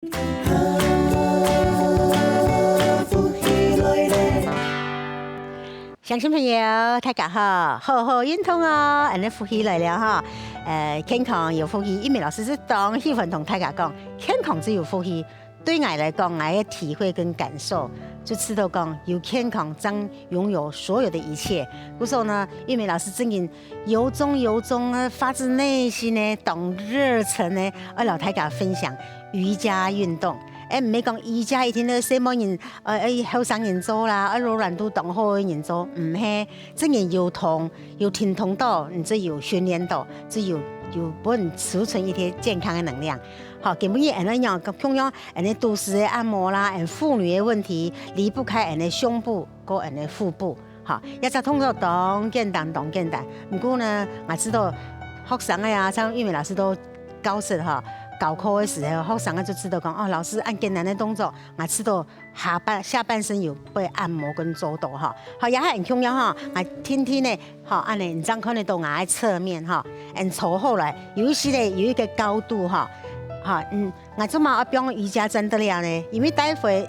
乡亲朋友，大家好，好好运动哦！俺的呼吸来了哈，健康有呼吸。一鸣老师是当喜欢同大家讲，健康只有呼吸。对我来讲，我的体会跟感受，就知道讲有健康将拥有所有的一切。故说呢，一鸣老师真经由衷啊，发自内心呢，懂热忱呢，老大家分享瑜伽运动。唔係講瑜伽一天都什麼人後生人做啦，柔軟度當好嘅人做，唔係，真係有聽通到，你只有訓練到，只有幫你儲存一啲健康嘅能量。好，根本嘢人樣同樣人哋都市嘅按摩啦，人婦女嘅問題離不開人哋胸部和人哋腹部。好，一隻通過當簡單。不過呢，我知道學生呀，像玉美老師都教識哈。搞課嘅時候，學生就知道講哦，老師按簡單嘅動作，我知道下半身有被按摩跟做到哈。好，也係很重要哈。我天天呢，好按你唔張看得到我嘅側面哈，坐後來，有時呢有一個高度哈，我做嘛我用瑜伽真得了呢，因為待會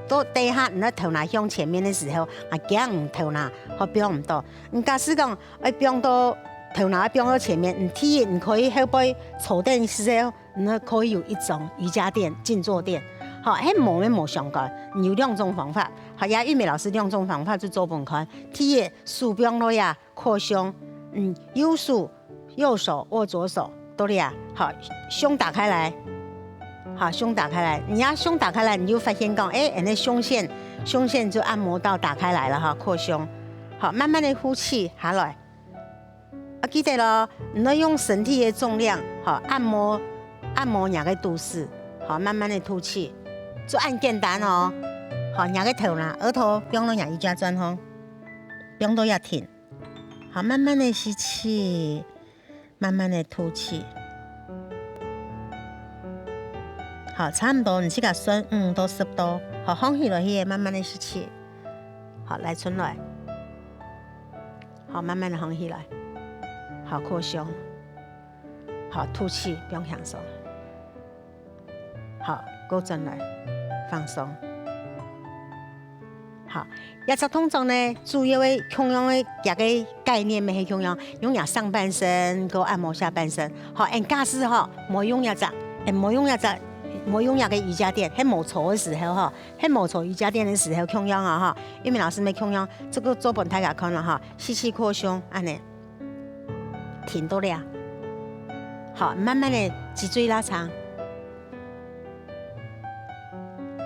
到地下你頭拿向前面嘅時候，我驚頭拿我標唔到。假使講我標到頭拿標到前面，你可以後背坐定嘅時候。那可以有一種瑜伽墊、靜坐墊，好，喺冇相干，有兩種方法。好，也玉美老師兩種方法就做本看。第一，手柄落呀，擴胸，右手握左手，都呀，好，胸打開來，好，胸打開來。你要胸打開來，你就發現講，人的胸線就按摩到打開來了哈，擴胸。好，慢慢的呼氣下來。記得咯，你要用身體的重量，好，按摩兩個肚臍，好，慢慢的吐氣，就按簡單哦，好，兩個頭啦，額頭不用到兩瑜伽轉吼，不用到要停，好，慢慢的吸氣，慢慢的吐氣，好，差唔多，你自己算5到10度，好，放起來去，慢慢的吸氣，好，來出來，好，慢慢的放起來，好，擴胸，好，吐氣，不用享受。好，高進來，放鬆。好，一隻動作呢，主要嘅同樣嘅一個概念咪係同樣，用下上半身，個按摩下半身。好，假使嗬，冇用一隻瑜伽墊，喺冇坐嘅時候嗬，喺冇坐瑜伽墊嘅時候同樣啊哈，玉美老師咪同樣，這個做本大家看啦哈，吸氣擴胸，安尼，停到了，好，慢慢的脊椎拉長。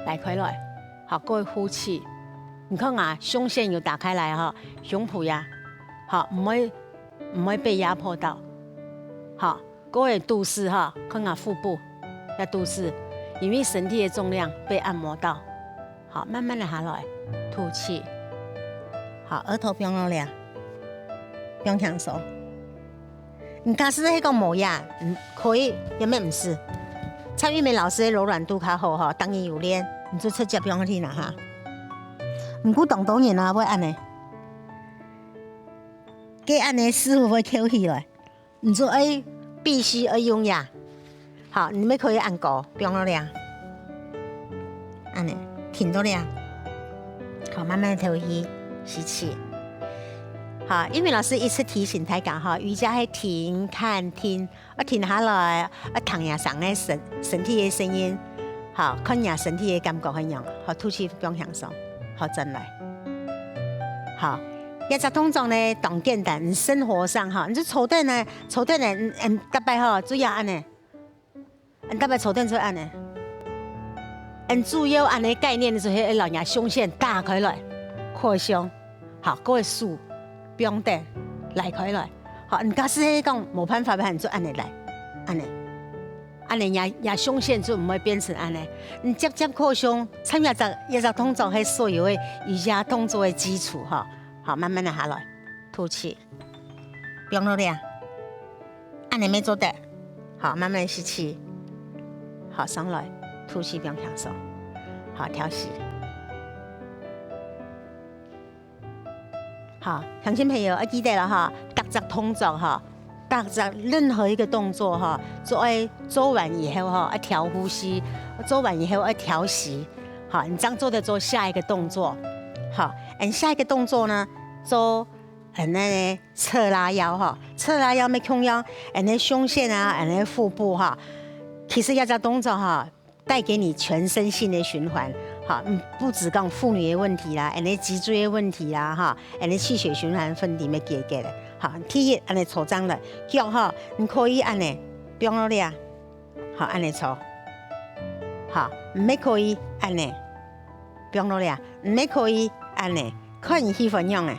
來開來，好，各位呼氣，你看啊，胸線又打開來哈，胸脯呀，好，唔會被壓迫到，好，各位肚臍哈，看啊腹部，要肚臍，因為身體的重量被按摩到，好，慢慢的下來，吐氣，好，額頭不用了，不用享受，你假使係個模樣，可以，有咩唔是？蔡玉美老師的柔軟度較好哈，當然有練，你就出接用去啦哈。唔過當然啦，會安尼，佢安尼師傅會扣起來，你就必須要用呀。好，你們可以按高，不用了，安尼停到了，好，慢慢吐氣，吸氣。好，玉美老師一次提醒大家哈，瑜伽係停、看、聽，停下來，躺下上嘅身體嘅聲音，好，看下身體嘅感覺係樣，好，吐氣不用享受，好，真來，好，一隻動作呢，當簡單，你生活上哈，你就坐定呢，特別哈，主要安尼，特別坐定就安尼，主要安尼概念就係讓人胸線打開來，擴胸，好，各位數。不用等，來開來。好，你假使係講冇辦法，你就按你來，按你也胸線就唔會變成按你。你接擴胸，參加一隻動作係所有嘅瑜伽動作嘅基礎哈。好，慢慢的下來，吐氣，不用努力啊，按你沒做得。好，慢慢吸氣，好上來，吐氣不用享受，好調息。好，鄉親朋友，記得啦哈，各隻動作哈，大家任何一个动作哈，做完以后哈，要调呼吸，做完以后要调息。好，你这样做的做下一个动作。好，下一个动作呢，做侧拉腰哈，侧拉腰咩胸腰，胸线啊，腹部哈。其实要这动作哈，带给你全身性的循环。好，不止讲妇女的问题啦，脊椎的问题啦，哈，气血循环问题要解决的。好，第一，搓张了，脚哈，你可以放落来，好，搓，好，唔可以放落来，唔可以看你喜欢用的。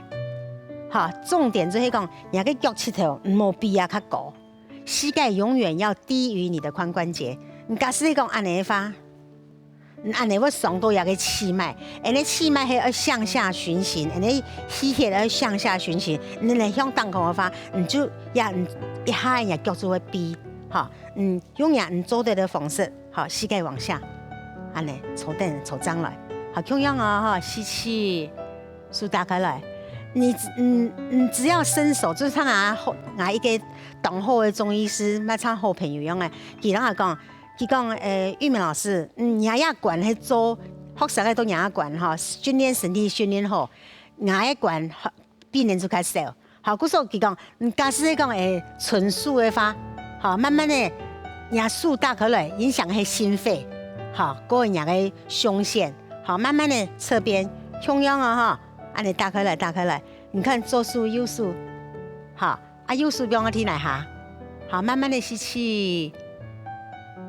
好，重点就是讲，你个脚趾头唔好比较高，膝盖永远要低于你的髋关节。你假使讲发。我松到那个气脉，气脉还要向下循行，吸血要向下循行，你来向当空的话，你就一下也脚就会逼，好，用你做对的方式，好，膝盖往下，搓张来，好，同样哈，吸气，手打开来，你只要伸手，就是他拿一个懂后的中医师，那唱好朋友样的，其他讲。佢讲玉明老师，牙牙管去做，学生嘅都牙牙管哈，训练身体训练好，牙牙管病人就开始少。好，嗰时候佢讲，假使讲纯素的话，好，慢慢的牙素打开来，影响係心肺，好，嗰個牙嘅胸腺，好，慢慢的侧边，同样啊哈，打开来，你看左素右素，好，右素不我听来哈，好，慢慢的吸气。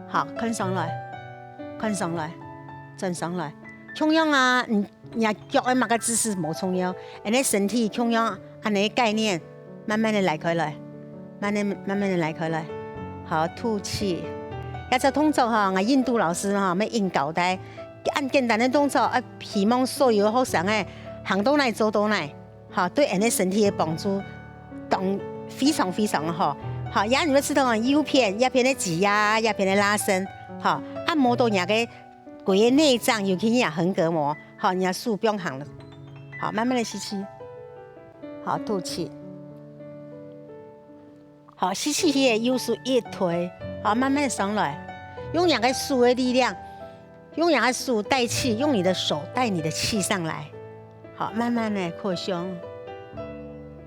好，ขึ้น上来，站上来。同样啊，你脚的某个姿势冇重要，身体同样概念，慢慢的来开来，慢慢的来开来。好，吐气。一只动作哈，我印度老师哈，要引导的，按简单的动作，希望所有学生行到哪做到哪，好，对身体的帮助，非常非常好。好，然后你们知道啊，右边的挤压，右边的拉伸，好，按摩到你个鬼的内脏，尤其你横膈膜，好，你手不用行了，好，慢慢的吸气，好，吐气，好，吸气些右手一推，好，慢慢的上来，用两个手的力量，用两个手带气，用你的手带你的气上来，好，慢慢的扩胸，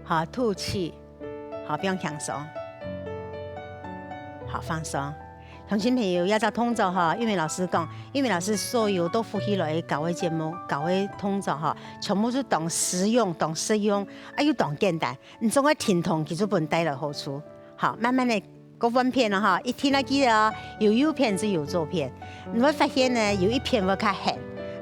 好，吐气，好，不用享受。好，放松。同亲朋友，要做动作哈，玉明老师讲，玉明老师所有都呼吸来搞的节目、搞的动作哈，全部是懂实用、懂适用，又懂简单。你总爱听懂，其实本带来好处。好，慢慢的各分片了哈，一听了记得哦，有右片就有左片。你会发现呢，有一片会较狠，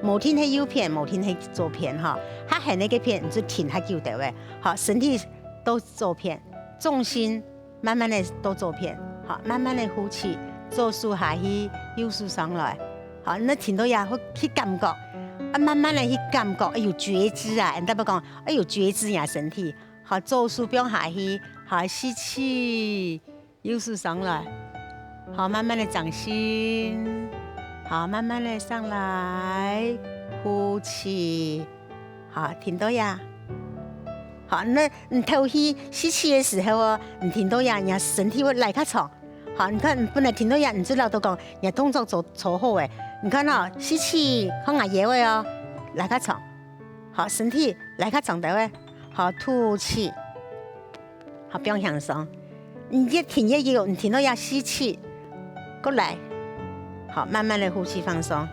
某天係右片，某天係左片哈。它狠那个片，你就听它就对位。好，身体都左片，重心慢慢的都左片。好，慢慢的呼气，左手下去，右手上来。好，你听到呀，去感觉，慢慢的去感觉，有觉知啊，人家不讲，有觉知呀，身体。好，左手不用下去，好，吸气，右手上来。好，慢慢的掌心，好，慢慢的上来，呼气。好，听到呀？好，那你头吸气的时候哦，你听到呀，你身体会来较长。好，你看，不能听到呀，你知道都讲，你动作做好诶。你看哦，吸气，看下野位哦，来较长。好，身体来较长的位。好，吐气。好，不用享受。你越挺越有，你听到呀，吸气，过来。好，慢慢的呼气放松。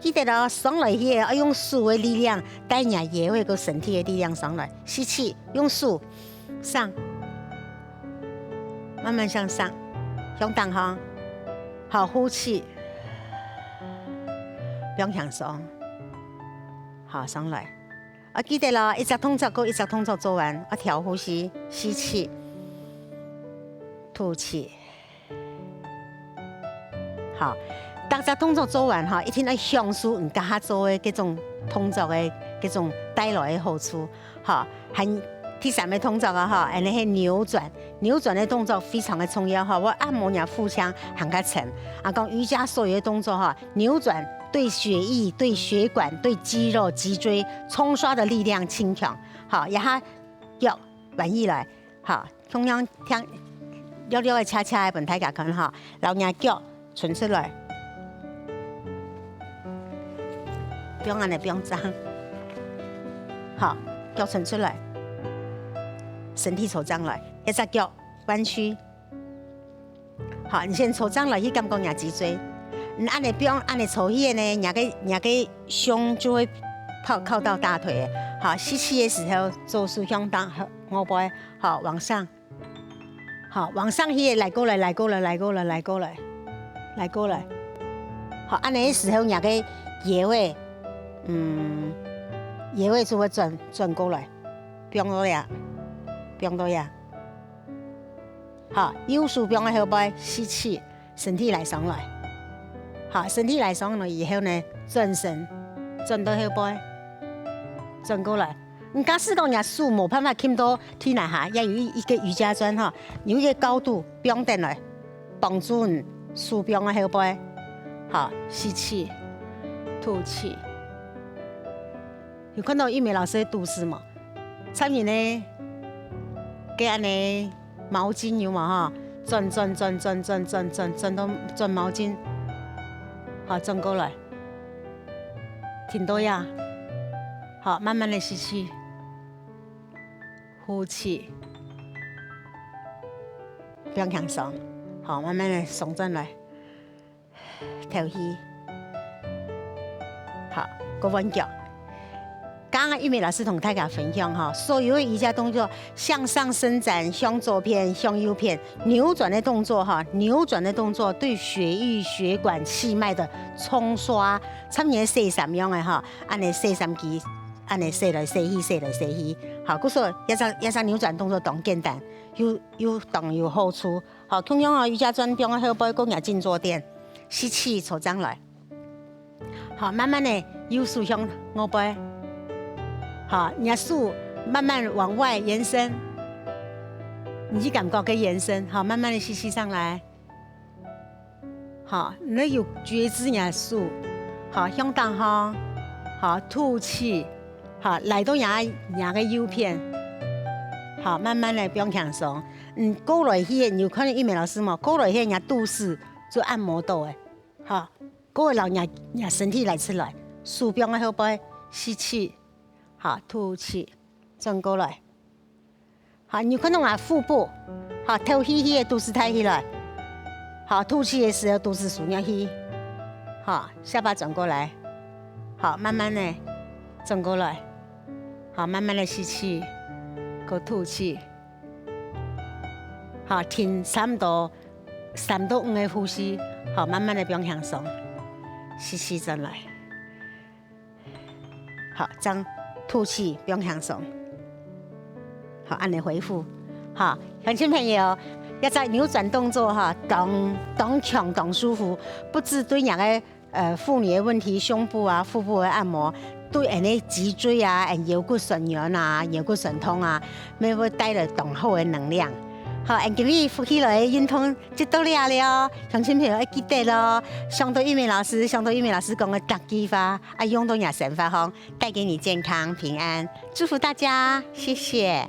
记得了，上来去要用手的力量带你也会个身体的力量上来。吸气，用手上，慢慢向上，向当方。好，呼气，不用享受。好，上来。记得了，一只动作够一只动作做完，调呼吸，吸气，吐气。好。大家动作做完哈，一定要享受你家做的各种动作的各种带来的好处。好，还第三个动作啊哈，那是扭转，扭转的动作非常的重要哈。我按摩人腹腔很较沉，讲瑜伽所有的动作哈，扭转对血液、对血管、对肌肉、脊椎冲刷的力量轻强。好，然后脚转移来，好，同样听溜溜的恰恰的本大家看哈，然后让脚伸出来，不用安尼，不用张，好，脚伸出来，身体抽张来，一只脚弯曲，好，你先抽张来，去感觉压脊椎。你安尼不用安尼抽起的呢，压个胸就会靠到大腿。好，吸气的时候，左手向当后背，好往上，好往上去来过来，来过来，来过来，来过来，来过来。好，安尼的时候，压个叶尾，叶尾就会转过来，不用多呀，不用多呀。好，右手不用后背吸气，身体来上来。好，身体来上了以后呢，转身，转到后背，转过来。假使讲人手无办法牵到天底下，也有一个瑜伽砖哈，有一个高度，不用等来，帮助你手不用后背。好，吸气，吐气。有看到玉美老师的图示吗？上面呢，给安尼毛巾有嘛哈？转到转毛巾。好，转过来，挺多呀。好，慢慢的吸气，呼气，不用强松。好，慢慢的松转来，吐气。好，个弯脚。刚刚玉美老师同大家分享哈，所有的瑜伽动作向上伸展，向左偏，向右偏，扭转的动作哈，扭转的动作对血液、血管、气脉的冲刷，差不多洗3样的哈，按你洗3支，按你洗来洗去，洗来洗去。好，故说一只扭转动作当简单，又动又好处。好，同样啊，瑜伽砖标后背弓也静坐垫，吸气抽张来。好，慢慢的右手向后背。好，你的手慢慢往外延伸，你去感觉跟延伸。好，慢慢的吸气上来。好，你有觉知你的手。好，向当方。好，吐气。好，来到牙个右片。好，慢慢的不用强松。过来去，你有看到玉美老师吗？过来去，人家肚子做按摩到的。好，过来让人身体来出来，手不用后背，吸气。好，吐气，转过来。好，你看到我腹部，好，头起起的肚子抬起来。好，吐气的时候肚子耸下去。好，下巴转过来。好，慢慢的转过来。好，慢慢的吸气，和吐气。好，停3到5的呼吸。好，慢慢的不用放松，吸气转来。好，张。吐气，不用放松。好，按你回复。好，乡亲朋友，要在扭转动作哈，当强当舒服，不止对人个妇女的问题，胸部啊、腹部的按摩，对人的脊椎啊、腰骨酸软啊、腰骨酸痛啊，要带来浓厚的能量。好，今日呼吸来运动就到了，乡亲朋友要记得咯。上到玉美老师讲的大计法，用到也神法方，带给你健康平安，祝福大家，谢谢。